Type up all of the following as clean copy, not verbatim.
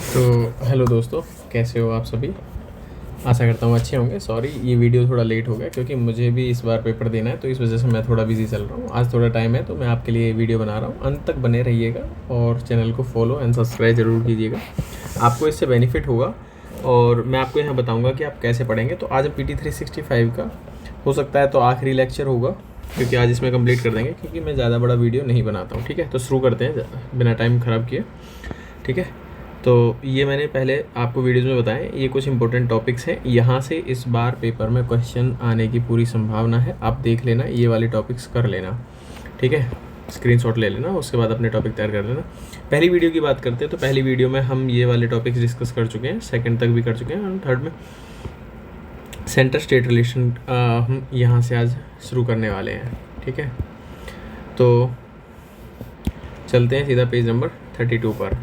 तो हेलो दोस्तों, कैसे हो आप सभी। आशा करता हूँ अच्छे होंगे। सॉरी, ये वीडियो थोड़ा लेट हो गया क्योंकि मुझे भी इस बार पेपर देना है, तो इस वजह से मैं थोड़ा बिजी चल रहा हूँ। आज थोड़ा टाइम है तो मैं आपके लिए वीडियो बना रहा हूँ। अंत तक बने रहिएगा और चैनल को फॉलो एंड सब्सक्राइब ज़रूर कीजिएगा, आपको इससे बेनिफिट होगा। और मैं आपको यहाँ बताऊँगा कि आप कैसे पढ़ेंगे। तो आज PT365 का हो सकता है तो आखिरी लेक्चर होगा, क्योंकि आज इसमें कंप्लीट कर देंगे, क्योंकि मैं ज़्यादा बड़ा वीडियो नहीं बनाता हूँ। ठीक है, तो शुरू करते हैं बिना टाइम ख़राब किए। ठीक है, तो ये मैंने पहले आपको वीडियोज़ में बताएं, ये कुछ इंपॉर्टेंट टॉपिक्स हैं। यहाँ से इस बार पेपर में क्वेश्चन आने की पूरी संभावना है, आप देख लेना, ये वाले टॉपिक्स कर लेना। ठीक है, स्क्रीनशॉट ले लेना, उसके बाद अपने टॉपिक तैयार कर लेना। पहली वीडियो की बात करते हैं तो पहली वीडियो में हम ये वाले टॉपिक्स डिस्कस कर चुके हैं, सेकंड तक भी कर चुके हैं, और थर्ड में सेंटर स्टेट रिलेशन हम यहाँ से आज शुरू करने वाले हैं। ठीक है, तो चलते हैं सीधा पेज नंबर 32 पर।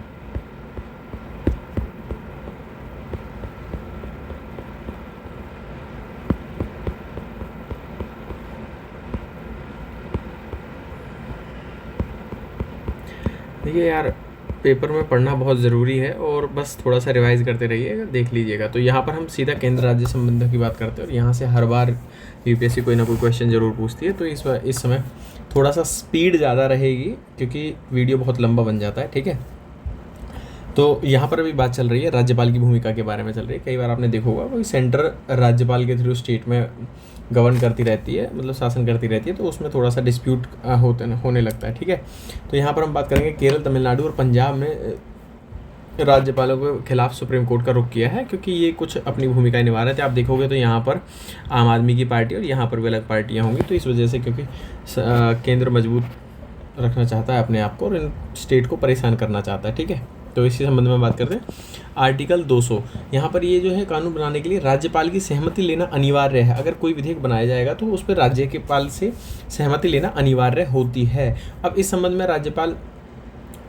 देखिए यार, पेपर में पढ़ना बहुत ज़रूरी है और बस थोड़ा सा रिवाइज करते रहिएगा, देख लीजिएगा। तो यहाँ पर हम सीधा केंद्र राज्य संबंधों की बात करते हैं, और यहाँ से हर बार यूपीएससी कोई ना कोई क्वेश्चन ज़रूर पूछती है। तो इस समय थोड़ा सा स्पीड ज़्यादा रहेगी क्योंकि वीडियो बहुत लंबा बन जाता है। ठीक है, तो यहाँ पर अभी बात चल रही है राज्यपाल की भूमिका के बारे में चल रही है। कई बार आपने देखा होगा कोई सेंटर राज्यपाल के थ्रू स्टेट में गवर्न करती रहती है, मतलब शासन करती रहती है, तो उसमें थोड़ा सा डिस्प्यूट होने लगता है। ठीक है, तो यहाँ पर हम बात करेंगे केरल, तमिलनाडु और पंजाब में राज्यपालों के खिलाफ सुप्रीम कोर्ट का रुख किया है, क्योंकि ये कुछ अपनी भूमिकाएं निभा रहे थे। आप देखोगे तो यहाँ पर आम आदमी की पार्टी और यहाँ पर भी अलग पार्टियाँ होंगी, तो इस वजह से क्योंकि केंद्र मजबूत रखना चाहता है अपने आप को और इन स्टेट को परेशान करना चाहता है। ठीक है, तो इसी संबंध में बात करते हैं। आर्टिकल 200, यहाँ पर ये जो है कानून बनाने के लिए राज्यपाल की सहमति लेना अनिवार्य है। अगर कोई विधेयक बनाया जाएगा तो उस पर राज्यपाल से सहमति लेना अनिवार्य होती है। अब इस संबंध में राज्यपाल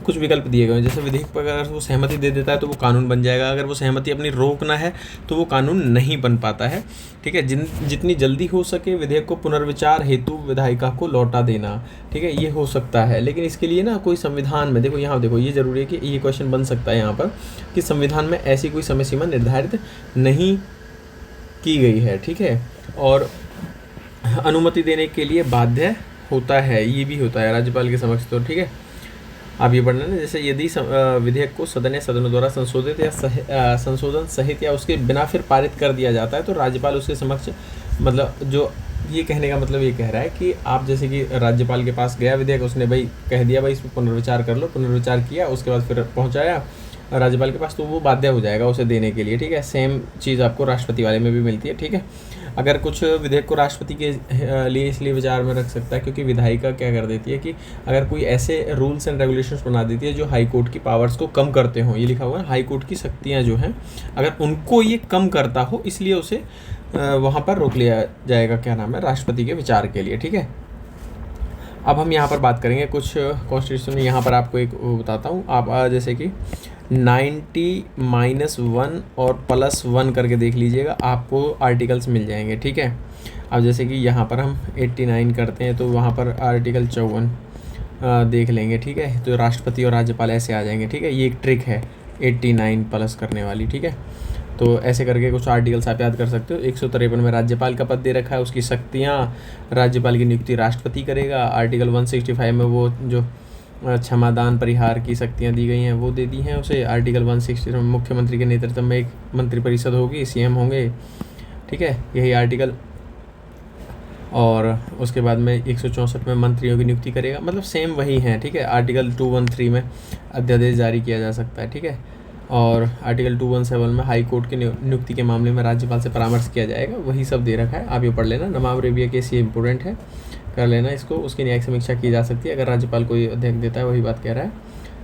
कुछ विकल्प दिए गए हैं, जैसे विधेयक पर अगर वो सहमति दे देता है तो वो कानून बन जाएगा, अगर वो सहमति अपनी रोकना है तो वो कानून नहीं बन पाता है। ठीक है, जितनी जल्दी हो सके विधेयक को पुनर्विचार हेतु विधायिका को लौटा देना। ठीक है, ये हो सकता है, लेकिन इसके लिए ना कोई संविधान में देखो, यहाँ देखो, ये जरूरी है कि ये क्वेश्चन बन सकता है यहाँ पर कि संविधान में ऐसी कोई समय सीमा निर्धारित नहीं की गई है। ठीक है, और अनुमति देने के लिए बाध्य होता है, ये भी होता है राज्यपाल के समक्ष। तो ठीक है, आप ये पढ़ना ना, जैसे यदि विधेयक को सदन या सदनों द्वारा संशोधित या संशोधन सहित या उसके बिना फिर पारित कर दिया जाता है तो राज्यपाल उसके समक्ष, मतलब जो ये कहने का मतलब ये कह रहा है कि आप जैसे कि राज्यपाल के पास गया विधेयक, उसने भाई कह दिया भाई इस पर पुनर्विचार कर लो, पुनर्विचार किया, उसके बाद फिर पहुंचाया राज्यपाल के पास, तो वो बाध्य हो जाएगा उसे देने के लिए। ठीक है, सेम चीज़ आपको राष्ट्रपति वाले में भी मिलती है। ठीक है, अगर कुछ विधेयक को राष्ट्रपति के लिए इसलिए विचार में रख सकता है क्योंकि विधायिका क्या कर देती है कि अगर कोई ऐसे रूल्स एंड रेगुलेशंस बना देती है जो हाई कोर्ट की पावर्स को कम करते हों, ये लिखा हुआ है हाई कोर्ट की शक्तियाँ जो हैं, अगर उनको ये कम करता हो, इसलिए उसे वहाँ पर रोक लिया जाएगा, क्या नाम है, राष्ट्रपति के विचार के लिए। ठीक है, अब हम यहाँ पर बात करेंगे कुछ कॉन्स्टिट्यूशन, यहाँ पर आपको एक बताता हूँ। आप जैसे कि 90-1 और +1 करके देख लीजिएगा, आपको आर्टिकल्स मिल जाएंगे। ठीक है, अब जैसे कि यहाँ पर हम 89 करते हैं तो वहाँ पर आर्टिकल 54 देख लेंगे। ठीक है, तो राष्ट्रपति और राज्यपाल ऐसे आ जाएंगे। ठीक है, ये एक ट्रिक है 89 प्लस करने वाली। ठीक है, तो ऐसे करके कुछ आर्टिकल्स आप याद कर सकते हो। 153 में राज्यपाल का पद दे रखा है, उसकी शक्तियाँ, राज्यपाल की नियुक्ति राष्ट्रपति करेगा। आर्टिकल 165 में वो जो क्षमादान परिहार की शक्तियाँ दी गई हैं वो दे दी हैं उसे। आर्टिकल 160 में मुख्यमंत्री के नेतृत्व में एक मंत्रिपरिषद होगी, सीएम होंगे। ठीक है, यही आर्टिकल, और उसके बाद में 164 में मंत्रियों की नियुक्ति करेगा, मतलब सेम वही हैं। ठीक है, आर्टिकल 213 में अध्यादेश जारी किया जा सकता है। ठीक है, और आर्टिकल 217 में हाई कोर्ट की नियुक्ति के मामले में राज्यपाल से परामर्श किया जाएगा, वही सब दे रखा है, आप ये पढ़ लेना। नमाम रेबिया केस ये इंपॉर्टेंट है, कर लेना इसको। उसकी न्यायिक समीक्षा की जा सकती है अगर राज्यपाल कोई अध्यक्ष देता है, वही बात कह रहा है।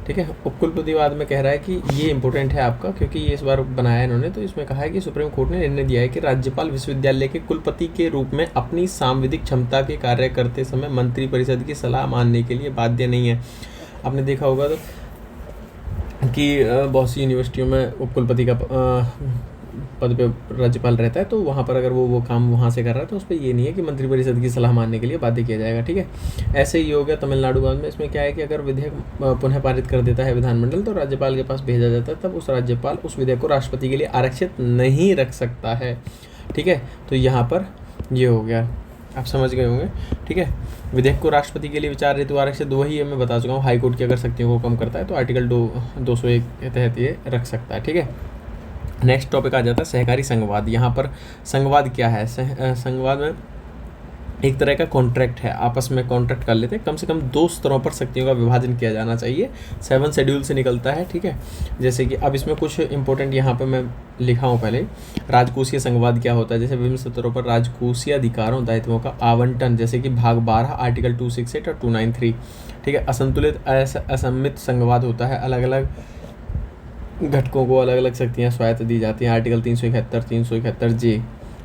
ठीक है, उपकुलपतिवाद में कह रहा है कि ये इंपॉर्टेंट है आपका, क्योंकि ये इस बार बनाया है इन्होंने, तो इसमें कहा है कि सुप्रीम कोर्ट ने निर्णय दिया है कि राज्यपाल विश्वविद्यालय के कुलपति के रूप में अपनी सांविधिक क्षमता के कार्य करते समय मंत्रिपरिषद की सलाह मानने के लिए बाध्य नहीं है। आपने देखा होगा तो कि बहुत सी यूनिवर्सिटियों में उपकुलपति का पद पे राज्यपाल रहता है, तो वहाँ पर अगर वो काम वहाँ से कर रहा है तो उस पर ये नहीं है कि मंत्रिपरिषद की सलाह मानने के लिए बाध्य किया जाएगा, ठीक है। ऐसे ही हो गया तमिलनाडु में। इसमें क्या है कि अगर विधेयक पुनः पारित कर देता है विधानमंडल तो राज्यपाल के पास भेजा जाता है, तब उस राज्यपाल उस विधेयक को राष्ट्रपति के लिए आरक्षित नहीं रख सकता है, ठीक है। तो यहाँ पर ये हो गया, आप समझ गए होंगे, ठीक है। विधेयक को राष्ट्रपति के लिए विचार हेतु आरक्षित वही है, मैं बता चुका हूँ, हाईकोर्ट की अगर शक्तियों को कम करता है तो आर्टिकल 201 के तहत ये रख सकता है, ठीक है। नेक्स्ट टॉपिक आ जाता है सहकारी संघवाद। यहाँ पर संघवाद क्या है? संघवाद में एक तरह का कॉन्ट्रैक्ट है, आपस में कॉन्ट्रैक्ट कर लेते हैं, कम से कम 2 स्तरों पर शक्तियों का विभाजन किया जाना चाहिए, 7 शेड्यूल से निकलता है, ठीक है। जैसे कि अब इसमें कुछ इंपॉर्टेंट यहाँ पे मैं लिखा हूँ पहले। राजकोषीय संघवाद क्या होता है? जैसे विभिन्न स्तरों पर राजकोषीय अधिकारों दायित्वों का आवंटन, जैसे कि भाग 12 आर्टिकल 268 और 293, ठीक है। असंतुलित असम्मित संघवाद होता है, अलग अलग घटकों को अलग अलग शक्तियाँ स्वायत्त दी जाती हैं, आर्टिकल 371 371 जे।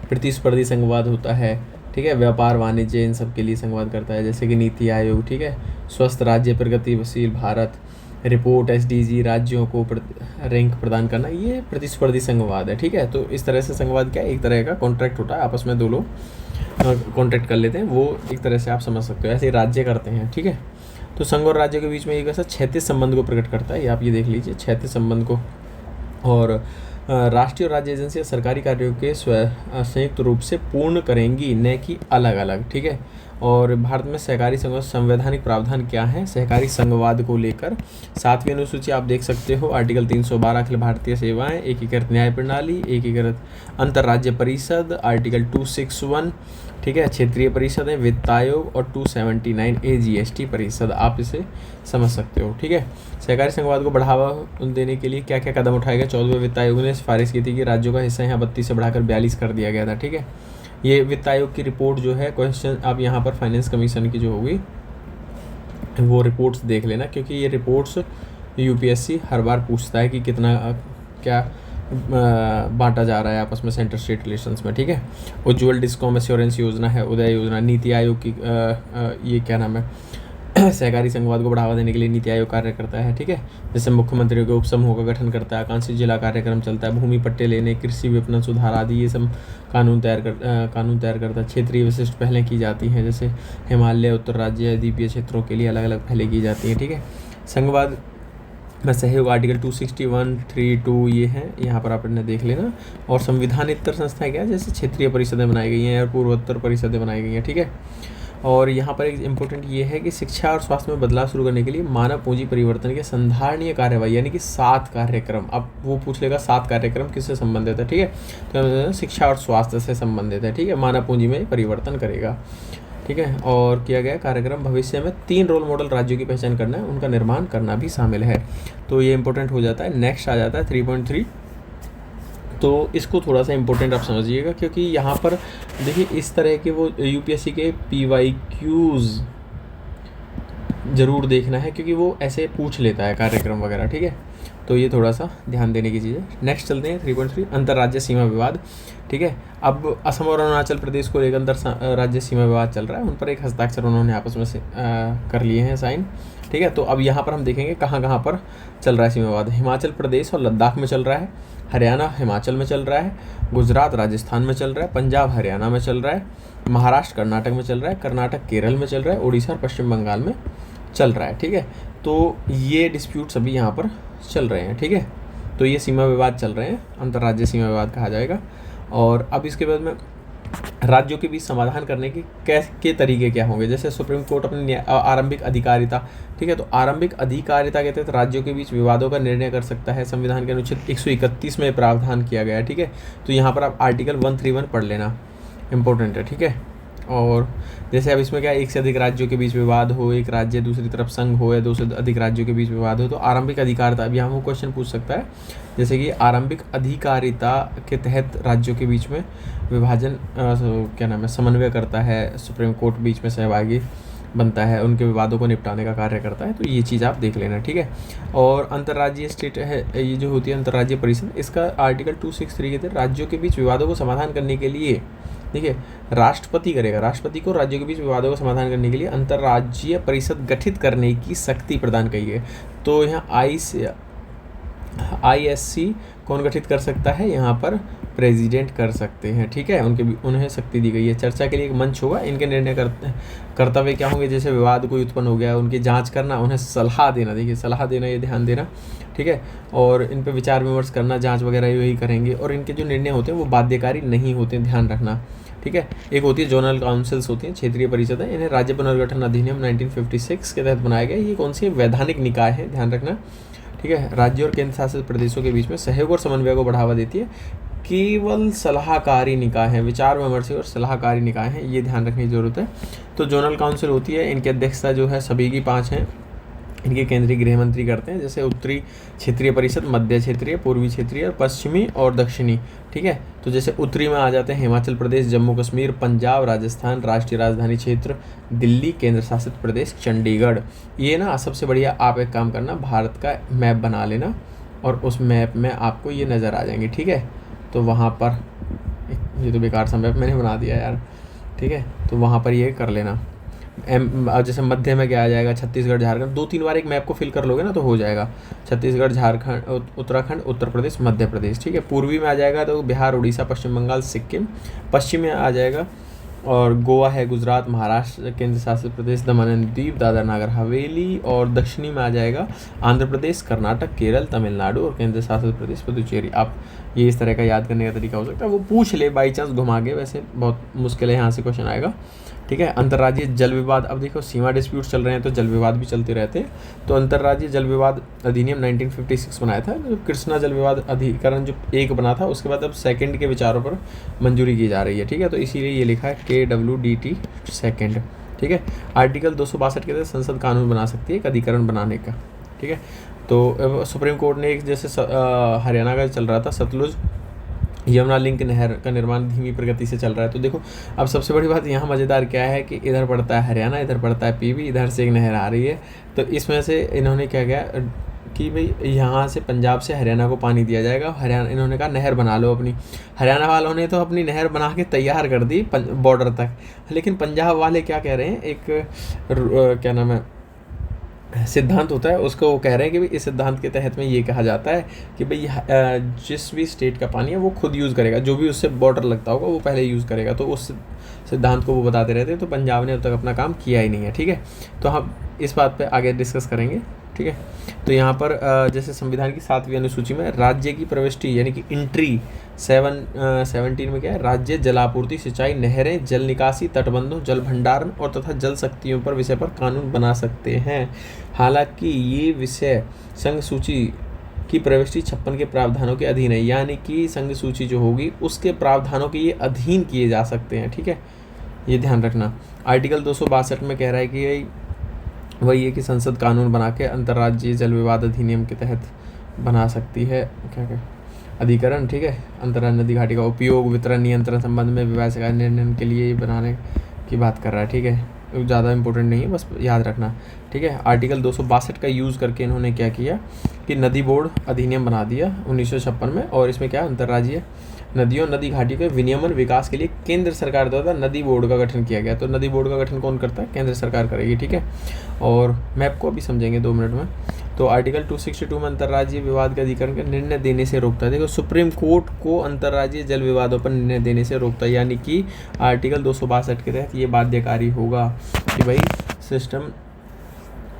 प्रतिस्पर्धी संघवाद होता है, ठीक है, व्यापार वाणिज्य इन सब के लिए संघवाद करता है, जैसे कि नीति आयोग, ठीक है, स्वस्थ राज्य, प्रगतिशील भारत, रिपोर्ट, एसडीजी, राज्यों को रैंक प्रदान करना, ये प्रतिस्पर्धी संघवाद है, ठीक है। तो इस तरह से संघवाद क्या है? एक तरह का कॉन्ट्रैक्ट होता है, आपस में 2 लोग कॉन्ट्रैक्ट कर लेते हैं, वो एक तरह से आप समझ सकते हो, ऐसे राज्य करते हैं, ठीक है। तो संघ और राज्य के बीच में एक ऐसा क्षैतिज संबंध को प्रकट करता है, ये आप ये देख लीजिए क्षैतिज संबंध को। और राष्ट्रीय और राज्य एजेंसियां सरकारी कार्यों के संयुक्त रूप से पूर्ण करेंगी, न कि अलग अलग, ठीक है। और भारत में सहकारी संघ संवैधानिक प्रावधान क्या है सहकारी संघवाद को लेकर? 7वीं अनुसूची आप देख सकते हो, आर्टिकल 312 अखिल भारतीय सेवाएं, एकीकृत न्याय प्रणाली, एकीकृत अंतर्राज्य परिषद, आर्टिकल 261, ठीक है, क्षेत्रीय परिषद है, वित्त आयोग, और 279 AGST परिषद, आप इसे समझ सकते हो, ठीक है। सहकारी संघवाद को बढ़ावा देने के लिए क्या क्या कदम उठाए गए? 14वें वित्त आयोग ने सिफारिश की थी कि राज्यों का हिस्सा यहाँ 32 से बढ़ाकर 42 कर दिया गया था, ठीक है। ये वित्त आयोग की रिपोर्ट जो है, क्वेश्चन आप यहाँ पर फाइनेंस कमीशन की जो होगी वो रिपोर्ट्स देख लेना, क्योंकि ये रिपोर्ट्स यूपीएससी हर बार पूछता है कि कितना क्या बांटा जा रहा है आपस में सेंटर स्टेट रिलेशंस में, ठीक है। उज्ज्वल डिस्कॉम एश्योरेंस योजना है, उदय योजना, नीति आयोग की ये क्या नाम है सहकारी संघवाद को बढ़ावा देने के लिए नीति आयोग कार्य करता है, ठीक है। जैसे मुख्यमंत्रियों के उपसमूह का गठन करता है, आकांक्षी जिला कार्यक्रम चलता है, भूमि पट्टे लेने, कृषि विपणन सुधार आदि ये सब कानून तैयार करता है। क्षेत्रीय विशिष्ट पहलें की जाती हैं, जैसे हिमालय, उत्तर राज्य, द्वीपीय क्षेत्रों के लिए अलग अलग पहलें की जाती हैं, ठीक है। संघवाद में सहयोग आर्टिकल 261 32 ये हैं, यहाँ पर आपने देख लेना। और संविधानेतर संस्थाएं क्या है? जैसे क्षेत्रीय परिषदें बनाई गई हैं और पूर्वोत्तर परिषदें बनाई गई हैं, ठीक है। और यहाँ पर एक इम्पोर्टेंट ये है कि शिक्षा और स्वास्थ्य में बदलाव शुरू करने के लिए मानव पूंजी परिवर्तन के संधारणीय कार्यवाही, यानी कि 7 कार्यक्रम। अब वो पूछ लेगा 7 कार्यक्रम किससे संबंधित है, ठीक है। तो शिक्षा और स्वास्थ्य से संबंधित है, ठीक है, मानव पूंजी में परिवर्तन करेगा, ठीक है। और किया गया कार्यक्रम भविष्य में 3 रोल मॉडल राज्यों की पहचान करना है, उनका निर्माण करना भी शामिल है, तो ये इंपॉर्टेंट हो जाता है। नेक्स्ट आ जाता है 3.3, तो इसको थोड़ा सा इंपॉर्टेंट आप समझिएगा, क्योंकि यहाँ पर देखिए इस तरह के वो यूपीएससी के PYQs ज़रूर देखना है, क्योंकि वो ऐसे पूछ लेता है कार्यक्रम वगैरह, ठीक है। तो ये थोड़ा सा ध्यान देने की चीज़ है। नेक्स्ट चलते हैं 3.3 अंतर्राज्य सीमा विवाद, ठीक है। अब असम और अरुणाचल प्रदेश को लेकर अंतर राज्य सीमा विवाद चल रहा है, उन पर एक हस्ताक्षर उन्होंने आपस में से कर लिए हैं साइन, ठीक है। तो अब यहाँ पर हम देखेंगे कहाँ कहाँ पर चल रहा है सीमा विवाद। हिमाचल प्रदेश और लद्दाख में चल रहा है, हरियाणा हिमाचल में चल रहा है, गुजरात राजस्थान में चल रहा है, पंजाब हरियाणा में चल रहा है, महाराष्ट्र कर्नाटक में चल रहा है, कर्नाटक केरल में चल रहा है, उड़ीसा और पश्चिम बंगाल में चल रहा है, ठीक है। तो ये डिस्प्यूट सभी यहाँ पर चल रहे हैं, ठीक है। तो ये सीमा विवाद चल रहे हैं, अंतर्राज्यीय सीमा विवाद कहा जाएगा। और अब इसके बाद में राज्यों के बीच समाधान करने के तरीके क्या होंगे? जैसे सुप्रीम कोर्ट अपनी आरंभिक अधिकारिता, ठीक है, तो आरंभिक अधिकारिता के तहत राज्यों के बीच विवादों का निर्णय कर सकता है, संविधान के अनुच्छेद 131 में प्रावधान किया गया है, ठीक है। तो यहाँ पर आप आर्टिकल 131 पढ़ लेना, इंपॉर्टेंट है, ठीक है। और जैसे अब इसमें क्या है, एक से अधिक राज्यों के बीच विवाद हो, एक राज्य दूसरी तरफ संघ हो, या 2 से अधिक राज्यों के बीच विवाद हो, तो आरंभिक अधिकारिता, अब यहाँ वो क्वेश्चन पूछ सकता है, जैसे कि आरंभिक अधिकारिता के तहत राज्यों के बीच में विभाजन क्या नाम है समन्वय करता है, सुप्रीम कोर्ट बीच में सहभागी बनता है, उनके विवादों को निपटाने का कार्य करता है, तो ये चीज़ आप देख लेना, ठीक है। और अंतर्राज्यीय स्टेट है, ये जो होती है अंतर्राज्यीय परिषद, इसका आर्टिकल 263 के तहत राज्यों के बीच विवादों को समाधान करने के लिए, देखिए, राष्ट्रपति करेगा, राष्ट्रपति को राज्यों के बीच विवादों का समाधान करने के लिए अंतर्राज्यीय परिषद गठित करने की शक्ति प्रदान की है। तो यहाँ ISC कौन गठित कर सकता है? यहाँ पर प्रेसिडेंट कर सकते हैं, ठीक है। उन्हें शक्ति दी गई है। चर्चा के लिए एक मंच होगा। इनके निर्णय कर्तव्य क्या होंगे, जैसे विवाद कोई उत्पन्न हो गया उनकी जांच करना, उन्हें सलाह देना, देखिए सलाह देना, ये ध्यान देना, ठीक है। और इन पे विचार विमर्श करना, जांच वगैरह यही करेंगे। और इनके जो निर्णय होते हैं वो बाध्यकारी नहीं होते, ध्यान रखना, ठीक है। एक होती है जोनल काउंसिल्स होती हैं, क्षेत्रीय परिषद है। इन्हें राज्य पुनर्गठन अधिनियम 1956 के तहत बनाया गया। ये कौन सी वैधानिक निकाय है, ध्यान रखना, ठीक है। राज्य और केंद्र शासित प्रदेशों के बीच में सहयोग और समन्वय को बढ़ावा देती है। केवल सलाहकारी निकाय है, विचार विमर्शी और सलाहकारी निकाय हैं, ये ध्यान रखने की जरूरत है। तो जोनल काउंसिल होती है, इनकी अध्यक्षता जो है सभी की 5 हैं। इनके केंद्रीय गृह मंत्री करते हैं, जैसे उत्तरी क्षेत्रीय परिषद, मध्य क्षेत्रीय, पूर्वी क्षेत्रीय और पश्चिमी और दक्षिणी, ठीक है। तो जैसे उत्तरी में आ जाते हैं हिमाचल प्रदेश, जम्मू कश्मीर, पंजाब, राजस्थान, राष्ट्रीय राजधानी क्षेत्र दिल्ली, केंद्र शासित प्रदेश चंडीगढ़। ये ना सबसे बढ़िया, आप एक काम करना, भारत का मैप बना लेना और उस मैप में आपको ये नज़र आ जाएंगे, ठीक है। तो वहाँ पर, ये तो बेकार सा मैप मैंने बना दिया यार, ठीक है। तो वहाँ पर ये कर लेना। जैसे मध्य में क्या आ जाएगा, छत्तीसगढ़, झारखंड, 2-3 बार एक मैप को फिल कर लोगे ना तो हो जाएगा। छत्तीसगढ़, झारखंड, उत्तराखंड, उत्तर प्रदेश, मध्य प्रदेश, ठीक है। पूर्वी में आ जाएगा तो बिहार, उड़ीसा, पश्चिम बंगाल, सिक्किम। पश्चिम में आ जाएगा और गोवा है, गुजरात, महाराष्ट्र, केंद्र शासित प्रदेश दमन एंड दीव, दादरा नागर हवेली। और दक्षिणी में आ जाएगा आंध्र प्रदेश, कर्नाटक, केरल, तमिलनाडु और केंद्र शासित प्रदेश पुदुचेरी। आप ये इस तरह का याद करने का तरीका हो सकता है, वो पूछ ले बाई चांस घुमा के, वैसे बहुत मुश्किल है, यहाँ से क्वेश्चन आएगा, ठीक है। अंतर्राज्यीय जल विवाद, अब देखो सीमा डिस्प्यूट चल रहे हैं तो जल विवाद भी चलते रहते हैं। तो अंतर्राज्यीय जल विवाद अधिनियम 1956 बनाया था। जो कृष्णा जल विवाद अधिकरण जो एक बना था, उसके बाद अब सेकंड के विचारों पर मंजूरी की जा रही है, ठीक है। तो इसीलिए ये लिखा है KWDT सेकंड, ठीक है। आर्टिकल 262 के तहत संसद कानून बना सकती है एक अधिकरण बनाने का, ठीक है। तो सुप्रीम कोर्ट ने एक, जैसे हरियाणा का चल रहा था सतलुज यमुना लिंक नहर का निर्माण धीमी प्रगति से चल रहा है। तो देखो अब सबसे बड़ी बात यहाँ मज़ेदार क्या है कि इधर पड़ता है हरियाणा, इधर पड़ता है PB, इधर से एक नहर आ रही है। तो इसमें से इन्होंने क्या किया कि भाई यहाँ से पंजाब से हरियाणा को पानी दिया जाएगा। हरियाणा, इन्होंने कहा नहर बना लो अपनी। हरियाणा वालों ने तो अपनी नहर बना के तैयार कर दी बॉर्डर तक, लेकिन पंजाब वाले क्या कह रहे हैं, एक क्या नाम है, सिद्धांत होता है, उसको वो कह रहे हैं कि भाई इस सिद्धांत के तहत में ये कहा जाता है कि भाई जिस भी स्टेट का पानी है वो खुद यूज़ करेगा, जो भी उससे बॉर्डर लगता होगा वो पहले यूज़ करेगा। तो उस सिद्धांत को वो बताते रहते हैं। तो पंजाब ने अब तक अपना काम किया ही नहीं है, ठीक है। तो हम इस बात पे आगे डिस्कस करेंगे, ठीक है। तो यहाँ पर जैसे संविधान की 7वीं अनुसूची में राज्य की प्रविष्टि यानी कि एंट्री 17 में क्या है, राज्य जलापूर्ति, सिंचाई, नहरें, जल निकासी, तटबंधों, जल भंडारण और तथा जल शक्तियों पर विषय पर कानून बना सकते हैं। हालांकि ये विषय संघ सूची की प्रविष्टि 56 के प्रावधानों के अधीन है, यानी कि संघ सूची जो होगी उसके प्रावधानों के ये अधीन किए जा सकते हैं, ठीक है। ये ध्यान रखना। आर्टिकल 262 में कह रहा है कि वही है कि संसद कानून बना के अंतर्राज्यीय जल विवाद अधिनियम के तहत बना सकती है क्या अधिकरण, ठीक है। अंतर्राज्यीय नदी घाटी का उपयोग, वितरण, नियंत्रण संबंध में विवाद से निर्णय के लिए बनाने की बात कर रहा है, ठीक है। ज़्यादा इंपॉर्टेंट नहीं है, बस याद रखना, ठीक है। आर्टिकल 262 का यूज़ करके इन्होंने क्या किया कि नदी बोर्ड अधिनियम बना दिया 1956 में। और इसमें क्या, अंतर्राज्यीय नदियों, नदी घाटी के विनियमन विकास के लिए केंद्र सरकार द्वारा नदी बोर्ड का गठन किया गया। तो नदी बोर्ड का गठन कौन करता है, केंद्र सरकार करेगी, ठीक है। और मैप को अभी समझेंगे 2 मिनट में। तो आर्टिकल 262 में अंतर्राज्यीय विवाद के अधिकरण का निर्णय देने से रोकता है। देखो सुप्रीम कोर्ट को अंतर्राज्यीय जल विवादों पर निर्णय देने से रोकता है, यानी कि आर्टिकल 262 के तहत ये बाध्यकारी होगा कि भाई सिस्टम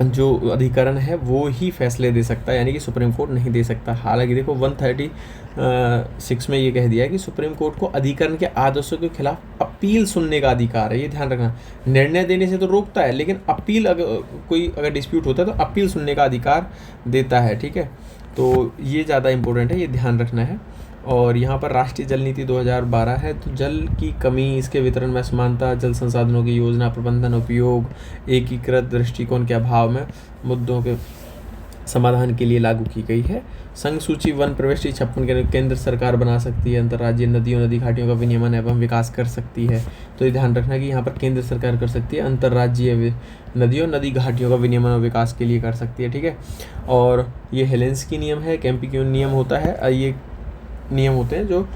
जो अधिकरण है वो ही फैसले दे सकता है, यानी कि सुप्रीम कोर्ट नहीं दे सकता। हालांकि देखो 136 में ये कह दिया है कि सुप्रीम कोर्ट को अधिकरण के आदेशों के खिलाफ अपील सुनने का अधिकार है, ये ध्यान रखना। निर्णय देने से तो रोकता है, लेकिन अपील अगर डिस्प्यूट होता है तो अपील सुनने का अधिकार देता है, ठीक है। तो ये ज़्यादा इंपॉर्टेंट है, ये ध्यान रखना है। और यहाँ पर राष्ट्रीय जल नीति 2012 है। तो जल की कमी, इसके वितरण में असमानता, जल संसाधनों की योजना प्रबंधन, उपयोग, एकीकृत दृष्टिकोण के अभाव में मुद्दों के समाधान के लिए लागू की गई है। संघ सूची 1 प्रविष्टि 56 के केंद्र सरकार बना सकती है। अंतर्राज्यीय नदियों, नदी घाटियों का विनियमन एवं विकास कर सकती है। तो ये ध्यान रखना कि यहाँ पर केंद्र सरकार कर सकती है, अंतर्राज्यीय नदियों, नदी घाटियों का विनियमन और विकास के लिए कर सकती है, ठीक है। और ये हेलेंस्की नियम है, कैंपिक्यून नियम होता है, ये नियम होते हैं जो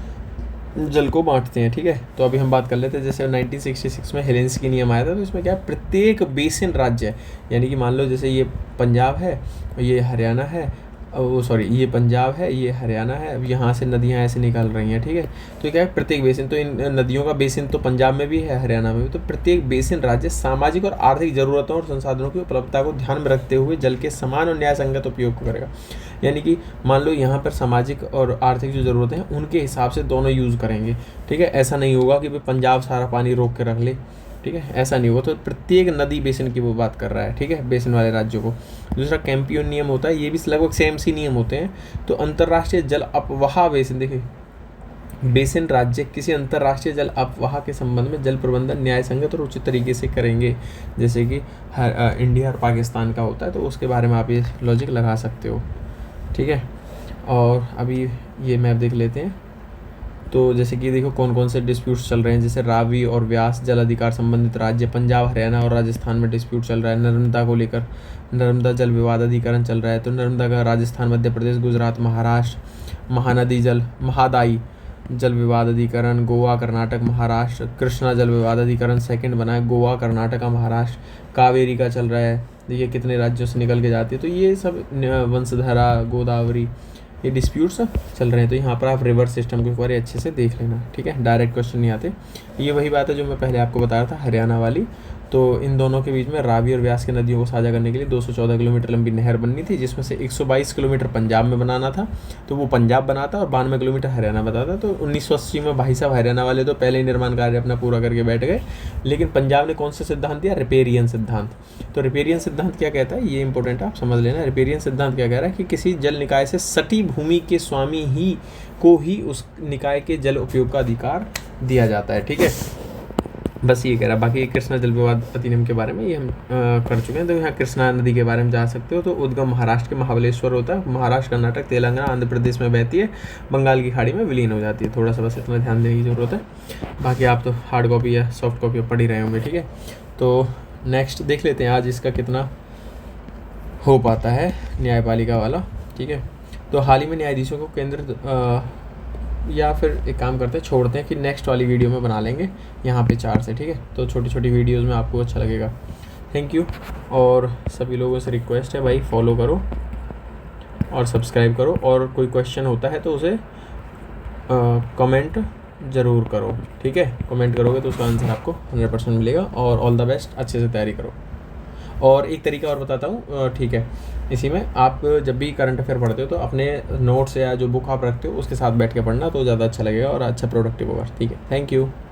जल को बांटते हैं, ठीक है। तो अभी हम बात कर लेते हैं, जैसे 1966 में हेलेंस्की नियम आया था। तो इसमें क्या, प्रत्येक बेसिन राज्य है, यानी कि मान लो जैसे ये पंजाब है, ये हरियाणा है, वो सॉरी, ये पंजाब है, ये हरियाणा है। अब यहाँ से नदियाँ ऐसे निकल रही हैं, ठीक है। तो क्या है, प्रत्येक बेसिन, तो इन नदियों का बेसिन तो पंजाब में भी है, हरियाणा में भी। तो प्रत्येक बेसिन राज्य सामाजिक और आर्थिक ज़रूरतों और संसाधनों की उपलब्धता को ध्यान में रखते हुए जल के समान और न्याय संगत उपयोग को करेगा। यानी कि मान लो यहाँ पर सामाजिक और आर्थिक जो ज़रूरतें हैं उनके हिसाब से दोनों यूज़ करेंगे, ठीक है। ऐसा नहीं होगा कि भाई पंजाब सारा पानी रोक के रख ले, ठीक है, ऐसा नहीं होगा। तो प्रत्येक नदी बेसिन की वो बात कर रहा है, ठीक है, बेसिन वाले राज्यों को। दूसरा कैंपियन नियम होता है, ये भी लगभग सेम सी नियम होते हैं। तो अंतर्राष्ट्रीय जल अपवाह बेसिन, देखिए बेसिन राज्य किसी अंतर्राष्ट्रीय जल अपवाह के संबंध में जल प्रबंधन न्याय संगत और उचित तरीके से करेंगे। जैसे कि इंडिया और पाकिस्तान का होता है, तो उसके बारे में आप ये लॉजिक लगा सकते हो, ठीक है। और अभी ये मैप देख लेते हैं। तो जैसे कि देखो कौन कौन से डिस्प्यूट्स चल रहे हैं। जैसे रावी और व्यास जल अधिकार संबंधित राज्य पंजाब, हरियाणा और राजस्थान में डिस्प्यूट चल रहा है। नर्मदा को लेकर नर्मदा जल विवाद अधिकरण चल रहा है। तो नर्मदा का राजस्थान, मध्य प्रदेश, गुजरात, महाराष्ट्र। महादाई जल विवाद अधिकरण गोवा, कर्नाटक, महाराष्ट्र। कृष्णा जल विवाद अधिकरण सेकंड बना है, गोवा, कर्नाटक, महाराष्ट्र। कावेरी का चल रहा है, देखिए कितने राज्यों से निकल के जाती है। तो ये सब वंशधारा, गोदावरी, ये डिस्प्यूट्स चल रहे हैं। तो यहाँ पर आप रिवर सिस्टम को एक बार अच्छे से देख लेना, ठीक है। डायरेक्ट क्वेश्चन नहीं आते। ये वही बात है जो मैं पहले आपको बताया था, हरियाणा वाली। तो इन दोनों के बीच में रावी और व्यास की नदियों को साझा करने के लिए 214 किलोमीटर लंबी नहर बननी थी, जिसमें से 122 किलोमीटर पंजाब में बनाना था, तो वो पंजाब बनाता और 92 किलोमीटर हरियाणा बताता। तो 1980 में भाई साहब हरियाणा वाले तो पहले ही निर्माण कार्य अपना पूरा करके बैठ गए। लेकिन पंजाब ने कौन सा सिद्धांत दिया? रिपेरियन सिद्धांत। तो रिपेरियन सिद्धांत क्या कहता है, ये इंपॉर्टेंट है, आप समझ लेना। रिपेरियन सिद्धांत क्या कह रहा है कि किसी जल निकाय से सटी भूमि के स्वामी को ही उस निकाय के जल उपयोग का अधिकार दिया जाता है, ठीक है। बस ये कह रहा है। बाकी कृष्णा जल विवाद अधिनियम के बारे में ये हम कर चुके हैं। तो यहाँ कृष्णा नदी के बारे में जा सकते हो। तो उद्गम महाराष्ट्र के महाबलेश्वर होता है, महाराष्ट्र, कर्नाटक, तेलंगाना, आंध्र प्रदेश में बहती है, बंगाल की खाड़ी में विलीन हो जाती है। थोड़ा सा बस इतना ध्यान देने की ज़रूरत है। बाकी आप तो हार्ड कॉपी या सॉफ्ट कॉपी पढ़ ही रहे होंगे, ठीक है। तो नेक्स्ट देख लेते हैं आज इसका कितना हो पाता है न्यायपालिका वाला, ठीक है। तो हाल ही में न्यायाधीशों को केंद्र या फिर एक काम करते हैं, छोड़ते हैं कि नेक्स्ट वाली वीडियो में बना लेंगे यहाँ पे 4 से, ठीक है। तो छोटी छोटी वीडियोस में आपको अच्छा लगेगा। Thank you. और सभी लोगों से रिक्वेस्ट है भाई, फॉलो करो और सब्सक्राइब करो। और कोई क्वेश्चन होता है तो उसे कमेंट ज़रूर करो, ठीक है। कमेंट करोगे तो उसका आंसर आपको 100% मिलेगा। और ऑल द बेस्ट, अच्छे से तैयारी करो। और एक तरीका और बताता हूँ, ठीक है, इसी में आप जब भी करंट अफेयर पढ़ते हो तो अपने नोट्स या जो बुक आप रखते हो उसके साथ बैठ के पढ़ना, तो ज़्यादा अच्छा लगेगा और अच्छा प्रोडक्टिव होगा, ठीक है। Thank you.